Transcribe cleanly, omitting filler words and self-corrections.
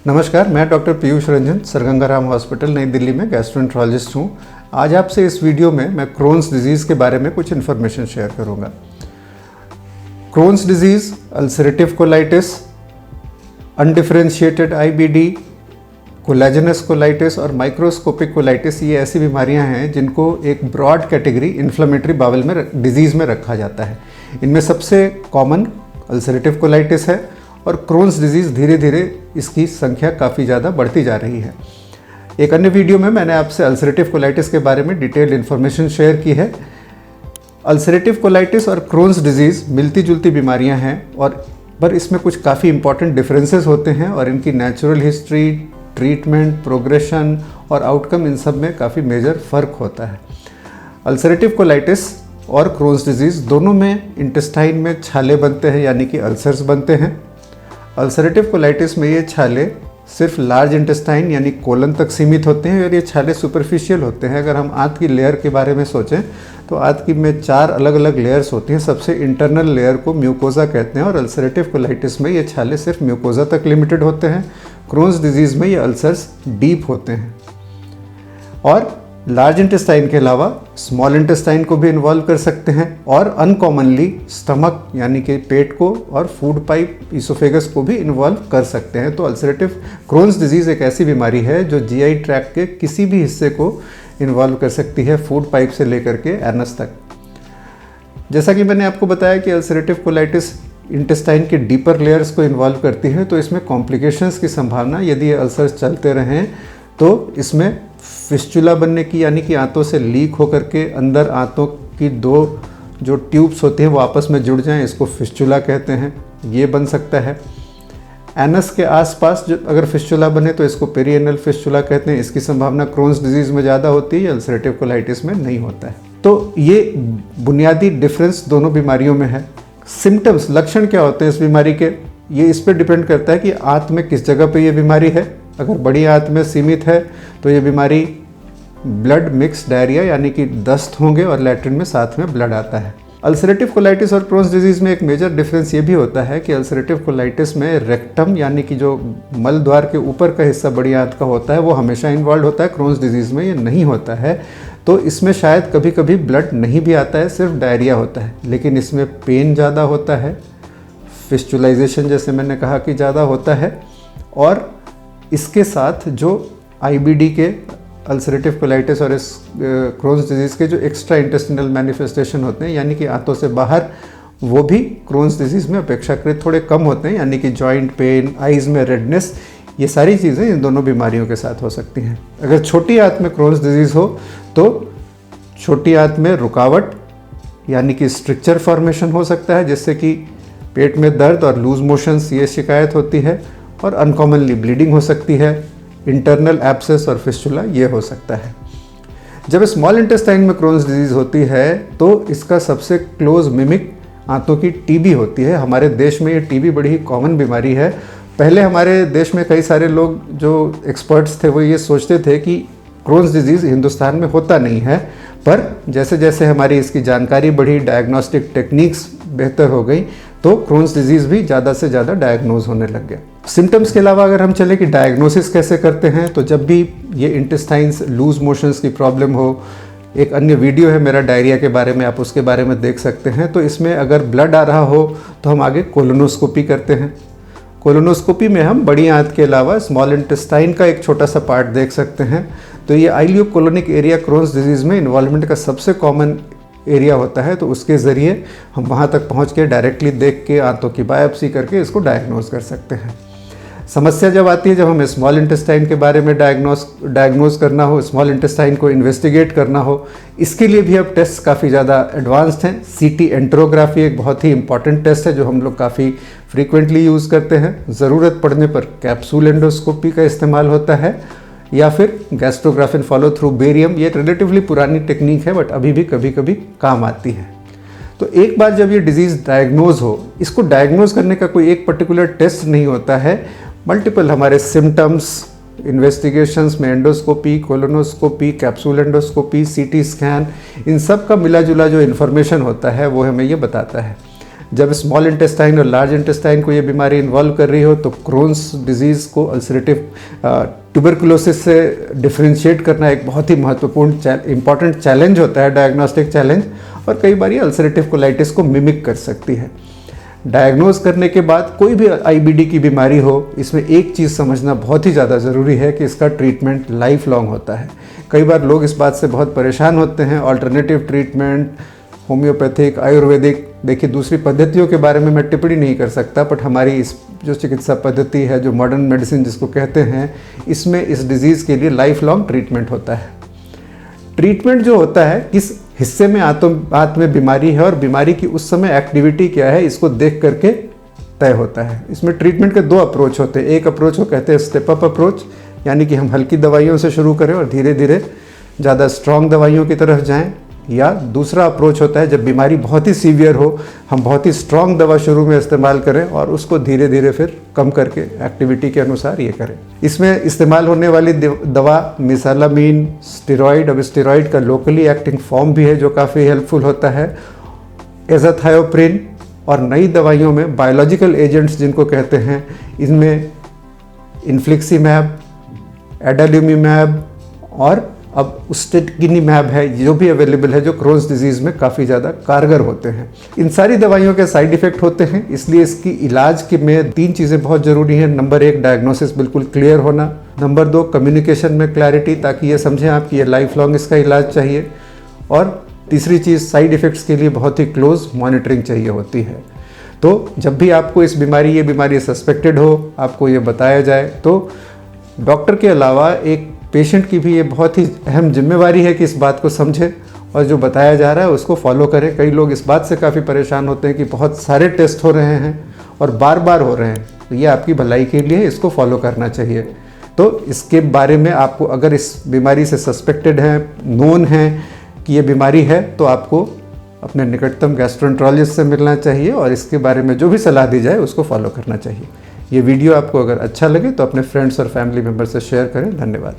नमस्कार, मैं doctor Piyush Ranjan, sir Ganga Ram hospital नई दिल्ली में गैस्ट्रोएंटरोलॉजिस्ट हूँ। आज आपसे इस वीडियो में मैं क्रोन्स डिजीज़ के बारे में कुछ इन्फॉर्मेशन शेयर करूँगा। Crohn's disease, ulcerative colitis, undifferentiated IBD, collagenous colitis और माइक्रोस्कोपिक कोलाइटिस, ये ऐसी बीमारियां हैं जिनको एक ब्रॉड कैटेगरी इन्फ्लेमेटरी बाउल में डिजीज़ में रखा जाता है। इनमें सबसे कॉमन अल्सरेटिव कोलाइटिस है और क्रोन्स डिजीज़ धीरे धीरे इसकी संख्या काफ़ी ज़्यादा बढ़ती जा रही है। एक अन्य वीडियो में मैंने आपसे अल्सरेटिव कोलाइटिस के बारे में डिटेल्ड इन्फॉर्मेशन शेयर की है। अल्सरेटिव कोलाइटिस और क्रोन्स डिजीज़ मिलती जुलती बीमारियां हैं पर इसमें कुछ काफ़ी इंपॉर्टेंट डिफरेंसेस होते हैं और इनकी नेचुरल हिस्ट्री, ट्रीटमेंट, प्रोग्रेशन और आउटकम, इन सब में काफ़ी मेजर फ़र्क होता है। अल्सरेटिव कोलाइटिस और क्रोन्स डिजीज़ दोनों में इंटेस्टाइन में छाले बनते हैं, यानी कि अल्सर्स बनते हैं। अल्सरेटिव कोलाइटिस में ये छाले सिर्फ लार्ज इंटेस्टाइन यानी कोलन तक सीमित होते हैं और ये छाले सुपरफिशियल होते हैं। अगर हम आंत की लेयर के बारे में सोचें तो आंत की में 4 अलग अलग लेयर्स होती हैं। सबसे इंटरनल लेयर को म्यूकोजा कहते हैं और अल्सरेटिव कोलाइटिस में ये छाले सिर्फ म्यूकोजा तक लिमिटेड होते हैं। क्रोन्स डिजीज़ में ये अल्सर्स डीप होते हैं और लार्ज इंटेस्टाइन के अलावा स्मॉल इंटेस्टाइन को भी इन्वॉल्व कर सकते हैं और अनकॉमनली स्टमक यानी कि पेट को और फूड पाइप, इसोफेगस को भी इन्वॉल्व कर सकते हैं। तो अल्सरेटिव क्रोन्स डिजीज़ एक ऐसी बीमारी है जो जीआई ट्रैक्ट के किसी भी हिस्से को इन्वॉल्व कर सकती है, फूड पाइप से लेकर के एनस तक। जैसा कि मैंने आपको बताया कि अल्सरेटिव कोलाइटिस इंटेस्टाइन के डीपर लेयर्स को इन्वॉल्व करती है, तो इसमें कॉम्प्लिकेशंस की संभावना, यदि ये अल्सर्स चलते रहें तो इसमें फिस्चुला बनने की, यानी कि आंतों से लीक होकर के अंदर आंतों की 2 जो ट्यूब्स होती हैं वो आपस में जुड़ जाएं, इसको फिस्चुला कहते हैं, ये बन सकता है। एनस के आसपास जो अगर फिस्चुला बने तो इसको पेरिएनल फिस्चुला कहते हैं। इसकी संभावना क्रोन्स डिजीज़ में ज़्यादा होती है, अल्सरेटिव कोलाइटिस में नहीं होता है। तो ये बुनियादी डिफरेंस दोनों बीमारियों में है। सिम्टम्स, लक्षण क्या होते हैं इस बीमारी के, ये इस पर डिपेंड करता है कि आंत में किस जगह पे ये बीमारी है। अगर बड़ी आंत में सीमित है तो ये बीमारी ब्लड मिक्स डायरिया यानी कि दस्त होंगे और लैट्रिन में साथ में ब्लड आता है। अल्सरेटिव कोलाइटिस और क्रोन्स डिजीज़ में एक मेजर डिफरेंस ये भी होता है कि अल्सरेटिव कोलाइटिस में रेक्टम यानी कि जो मल द्वार के ऊपर का हिस्सा बड़ी आंत का होता है वो हमेशा इन्वॉल्व होता है। क्रोन्स डिजीज़ में ये नहीं होता है, तो इसमें शायद कभी कभी ब्लड नहीं भी आता है, सिर्फ डायरिया होता है, लेकिन इसमें पेन ज़्यादा होता है, फिस्चुलाइजेशन जैसे मैंने कहा कि ज़्यादा होता है, और इसके साथ जो आईबीडी के, अल्सरेटिव कोलाइटिस और इस क्रोन्स डिजीज़ के जो एक्स्ट्रा इंटेस्टिनल मैनिफेस्टेशन होते हैं यानी कि आंतों से बाहर, वो भी क्रोन्स डिजीज़ में अपेक्षाकृत थोड़े कम होते हैं, यानी कि जॉइंट पेन, आइज़ में रेडनेस, ये सारी चीज़ें इन दोनों बीमारियों के साथ हो सकती हैं। अगर छोटी आंत में क्रोन्स डिजीज़ हो तो छोटी आंत में रुकावट यानी कि स्ट्रिक्चर फॉर्मेशन हो सकता है, जिससे कि पेट में दर्द और लूज मोशंस, ये शिकायत होती है, और अनकॉमनली ब्लीडिंग हो सकती है, इंटरनल एब्सेस और फिस्चुला ये हो सकता है। जब स्मॉल इंटेस्टाइन में क्रोन्स डिजीज़ होती है तो इसका सबसे क्लोज मिमिक आंतों की टीबी होती है। हमारे देश में ये टीबी बड़ी ही कॉमन बीमारी है। पहले हमारे देश में कई सारे लोग जो एक्सपर्ट्स थे वो ये सोचते थे कि क्रोन्स डिजीज़ हिंदुस्तान में होता नहीं है, पर जैसे जैसे हमारी इसकी जानकारी बढ़ी, डायग्नोस्टिक टेक्निक्स बेहतर हो गई, तो क्रोन्स डिजीज़ भी ज़्यादा से ज़्यादा डायग्नोज होने लग गया। सिम्टम्स के अलावा अगर हम चले कि डायग्नोसिस कैसे करते हैं, तो जब भी ये इंटेस्टाइन्स लूज मोशंस की प्रॉब्लम हो, एक अन्य वीडियो है मेरा डायरिया के बारे में, आप उसके बारे में देख सकते हैं। तो इसमें अगर ब्लड आ रहा हो तो हम आगे कोलोनोस्कोपी करते हैं। कोलोनोस्कोपी में हम बड़ी आंत के अलावा स्मॉल इंटेस्टाइन का एक छोटा सा पार्ट देख सकते हैं। तो ये आइलियोकोलोनिक एरिया क्रोन्स डिजीज़ में इन्वॉल्वमेंट का सबसे कॉमन एरिया होता है, तो उसके ज़रिए हम वहाँ तक पहुँच के डायरेक्टली देख के आंतों की बायोप्सी करके इसको डायग्नोज कर सकते हैं। समस्या जब आती है, जब हमें स्मॉल इंटेस्टाइन के बारे में डायग्नोज करना हो, स्मॉल इंटेस्टाइन को इन्वेस्टिगेट करना हो, इसके लिए भी अब टेस्ट काफ़ी ज़्यादा एडवांस्ड हैं। सीटी एंटेरोग्राफी एक बहुत ही इंपॉर्टेंट टेस्ट है जो हम लोग काफ़ी फ्रीक्वेंटली यूज़ करते हैं। ज़रूरत पड़ने पर कैप्सूल एंडोस्कोपी का इस्तेमाल होता है या फिर गैस्ट्रोग्राफिन फॉलो थ्रू बेरियम। ये रिलेटिवली पुरानी टेक्निक है बट अभी भी कभी कभी काम आती है। तो एक बार जब ये डिजीज़ डायग्नोज हो, इसको डायग्नोज करने का कोई एक पर्टिकुलर टेस्ट नहीं होता है। मल्टीपल हमारे सिम्टम्स, इन्वेस्टिगेशंस में endoscopy, colonoscopy, capsule endoscopy, CT scan, इन सब का मिला जुला जो इन्फॉर्मेशन होता है वो हमें ये बताता है। जब स्मॉल इंटेस्टाइन और लार्ज इंटेस्टाइन को ये बीमारी इन्वॉल्व कर रही हो तो क्रोन्स डिजीज़ को अल्सरेटिव ट्यूबरकुलोसिस से डिफ्रेंशिएट करना एक बहुत ही महत्वपूर्ण इंपॉर्टेंट चैलेंज होता है, डायग्नोस्टिक चैलेंज, और कई बार ये अल्सरेटिव कोलाइटिस को मिमिक कर सकती है। डायग्नोज करने के बाद कोई भी आईबीडी की बीमारी हो, इसमें एक चीज़ समझना बहुत ही ज़्यादा ज़रूरी है कि इसका ट्रीटमेंट लाइफ लॉन्ग होता है। कई बार लोग इस बात से बहुत परेशान होते हैं, ऑल्टरनेटिव ट्रीटमेंट, होम्योपैथिक, आयुर्वेदिक, देखिए दूसरी पद्धतियों के बारे में मैं टिप्पणी नहीं कर सकता, बट हमारी इस जो चिकित्सा पद्धति है, जो मॉडर्न मेडिसिन जिसको कहते हैं, इसमें इस डिज़ीज़ के लिए लाइफ लॉन्ग ट्रीटमेंट होता है। ट्रीटमेंट जो होता है, किस हिस्से में आंत में बीमारी है और बीमारी की उस समय एक्टिविटी क्या है, इसको देख करके तय होता है। इसमें ट्रीटमेंट के दो अप्रोच होते हैं। एक अप्रोच को कहते हैं स्टेप अप अप्रोच, यानी कि हम हल्की दवाइयों से शुरू करें और धीरे धीरे ज़्यादा स्ट्रॉन्ग दवाइयों की तरफ जाएं। या दूसरा अप्रोच होता है जब बीमारी बहुत ही सीवियर हो, हम बहुत ही स्ट्रॉन्ग दवा शुरू में इस्तेमाल करें और उसको धीरे धीरे फिर कम करके एक्टिविटी के अनुसार ये करें। इसमें इस्तेमाल होने वाली दवा मेसालामीन, स्टेरॉइड, अब स्टेरॉइड का लोकली एक्टिंग फॉर्म भी है जो काफ़ी हेल्पफुल होता है, एजाथायोप्रिन, और नई दवाइयों में बायोलॉजिकल एजेंट्स जिनको कहते हैं, इनमें इन्फ्लिक्सीमैब, एडाल्यूमिमैब और अब उस्टेटकिनीमैब है, जो भी अवेलेबल है, जो क्रोन्स डिजीज़ में काफ़ी ज़्यादा कारगर होते हैं। इन सारी दवाइयों के साइड इफ़ेक्ट होते हैं, इसलिए इसकी इलाज के में 3 चीज़ें बहुत ज़रूरी हैं। नंबर 1, डायग्नोसिस बिल्कुल क्लियर होना। नंबर 2, कम्युनिकेशन में क्लैरिटी, ताकि ये समझें आप कि ये लाइफ लॉन्ग इसका इलाज चाहिए। और तीसरी चीज़, साइड इफ़ेक्ट्स के लिए बहुत ही क्लोज मॉनिटरिंग चाहिए होती है। तो जब भी आपको ये बीमारी सस्पेक्टेड हो, आपको ये बताया जाए, तो डॉक्टर के अलावा एक पेशेंट की भी ये बहुत ही अहम जिम्मेवारी है कि इस बात को समझे और जो बताया जा रहा है उसको फॉलो करें। कई लोग इस बात से काफ़ी परेशान होते हैं कि बहुत सारे टेस्ट हो रहे हैं और बार बार हो रहे हैं, तो ये आपकी भलाई के लिए इसको फॉलो करना चाहिए। तो इसके बारे में आपको अगर इस बीमारी से सस्पेक्टेड है, नोन है कि ये बीमारी है, तो आपको अपने निकटतम गैस्ट्रोएंटरोलॉजिस्ट से मिलना चाहिए और इसके बारे में जो भी सलाह दी जाए उसको फॉलो करना चाहिए। ये वीडियो आपको अगर अच्छा लगे तो अपने फ्रेंड्स और फैमिली मेम्बर से शेयर करें। धन्यवाद।